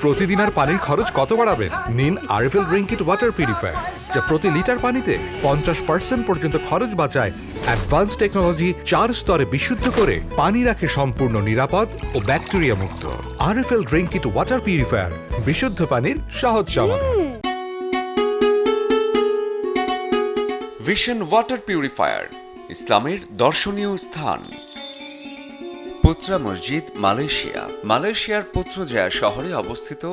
প্রতিদিন আর পানির খরচ কত বাড়াবেন? নিন RFL drink it water purifier, যা প্রতি লিটার পানিতে 50% পর্যন্ত খরচ বাঁচায়। অ্যাডভান্স টেকনোলজি 4 স্তরে বিশুদ্ধ করে পানি রাখে সম্পূর্ণ নিরাপদ ও ব্যাকটেরিয়া মুক্ত। RFL drink it water purifier, বিশুদ্ধ পানির সহজ সমাধান। ভিশন ওয়াটার পিউরিফায়ার, ইসলামের দর্শনীয় স্থান। পুত্রা মসজিদ, মালয়েশিয়ার পুত্রজায়া শহরে অবস্থিত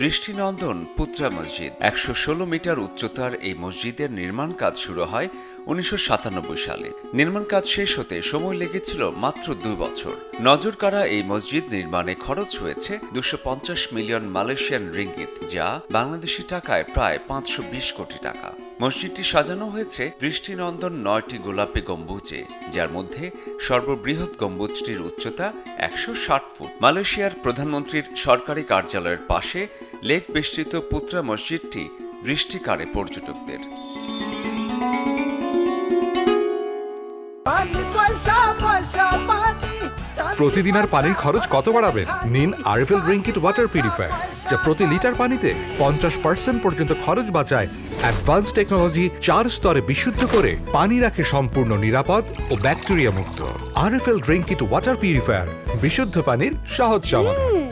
দৃষ্টিনন্দন পুত্রা মসজিদ। 116 মিটার উচ্চতার এই মসজিদের নির্মাণ কাজ শুরু হয় 1997 সালে। নির্মাণ কাজ শেষ হতে সময় লেগেছিল মাত্র 2 বছর। নজর কাড়া এই মসজিদ নির্মাণে খরচ হয়েছে 250 মিলিয়ন মালয়েশিয়ান রিঙ্গিত, যা বাংলাদেশি টাকায় প্রায় 520 কোটি টাকা। মসজিদটি সাজানো হয়েছে দৃষ্টিনন্দন 9টি গোলাপি গম্বুজে, যার মধ্যে সর্ববৃহৎ গম্বুজটির উচ্চতা 160 ফুট। মালয়েশিয়ার প্রধানমন্ত্রীর সরকারি কার্যালয়ের পাশে লেক বেষ্টিত পুত্রা মসজিদটি দৃষ্টি কাড়ে পর্যটকদের। প্রতিদিন আর পানির খরচ কত বাড়াবেন? নিন RFL drink it water purifier, যা প্রতি লিটার পানিতে 50% পর্যন্ত খরচ বাঁচায়। অ্যাডভান্স টেকনোলজি 4 স্তরে বিশুদ্ধ করে পানি রাখে সম্পূর্ণ নিরাপদ ও ব্যাকটেরিয়া মুক্ত। RFL drink it water purifier, বিশুদ্ধ পানির সহজ সমাধান।